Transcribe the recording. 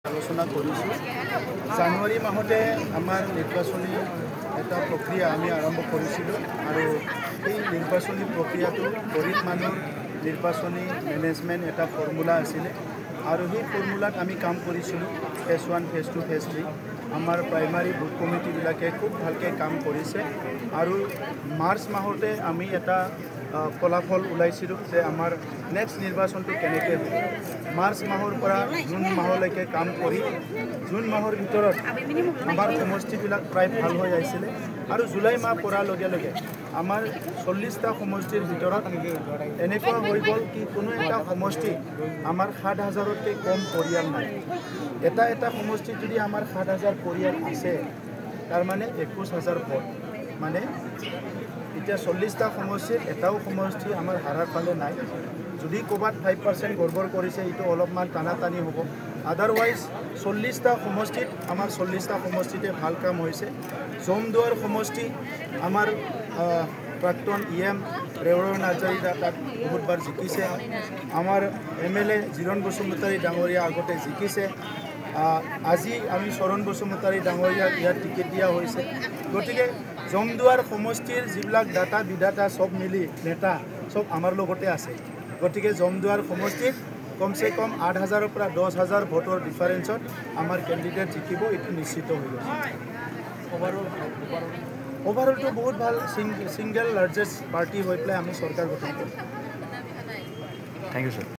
আলোচনা কৰিছোঁ। জানুৱাৰী মাহতে আমাৰ নিৰ্বাচনী এটা প্ৰক্ৰিয়া আমি আৰম্ভ কৰিছিলোঁ আৰু এই নিৰ্বাচনী প্ৰক্ৰিয়াটো গৰীব মানুহৰ নিৰ্বাচনী মেনেজমেণ্ট এটা ফৰ্মুলা আছিলে আৰু সেই ফৰ্মুলাত আমি কাম কৰিছিলোঁ। ফেজ 1, ফেজ 2, ফেজ 3 আমাৰ প্ৰাইমাৰী বুথ কমিটিবিলাকে খুব ভালকৈ কাম কৰিছে আৰু মাৰ্চ মাহতে আমি এটা ফলাফল ওলাইছিলোঁ যে আমাৰ নেক্সট নিৰ্বাচনটো কেনেকৈ হ'ব। মাৰ্চ মাহৰ পৰা জুন মাহলৈকে কাম কৰি জুন মাহৰ ভিতৰত আমাৰ সমষ্টিবিলাক প্ৰায় ভাল হৈ আহিছিলে আৰু জুলাই মাহ পৰাৰ লগে লগে আমাৰ 40টা সমষ্টিৰ ভিতৰত এনেকুৱা হৈ গ'ল কি কোনো এটা সমষ্টি আমাৰ 7,000তকৈ কম পৰিয়াল নাই। এটা সমষ্টিত যদি আমাৰ 7,000 পৰিয়াল আছে তাৰমানে 21,000 ভোট, মানে এতিয়া 40টা সমষ্টিত এটাও সমষ্টি আমাৰ হাৰাৰ ফালে নাই। যদি ক'ৰবাত 5% গড়বড় কৰিছে এইটো অলপমান টানাটানি হ'ব। আদাৰৱাইজ 40টা সমষ্টিত আমাৰ 40টা সমষ্টিতে ভাল কাম হৈছে। জমদুৱাৰ সমষ্টি আমাৰ প্ৰাক্তন EM ৰেৱৰ নাৰ্জাৰী তাত বহুতবাৰ জিকিছে। আমাৰ MLA জিৰণ বসুমতাৰী ডাঙৰীয়া আগতে জিকিছে। আজি আমি চৰণ বসুমতাৰী ডাঙৰীয়াক ইয়াত টিকেট দিয়া হৈছে। গতিকে জমদুৱাৰ সমষ্টিৰ যিবিলাক ডাটা বিডাটা চব মিলি নেতা চব আমাৰ লগতে আছে। গতিকে জমদুৱাৰ সমষ্টিত কমচে কম 8,000ৰ পৰা 10,000 ভোটৰ ডিফাৰেঞ্চত আমাৰ কেণ্ডিডেট জিকিব, এইটো নিশ্চিত হৈ গৈছে। ওভাৰঅলটো বহুত ভাল, ছিংগল লাৰ্জেষ্ট পাৰ্টি হৈ পেলাই আমি চৰকাৰ গঠন কৰিম। Thank you sir.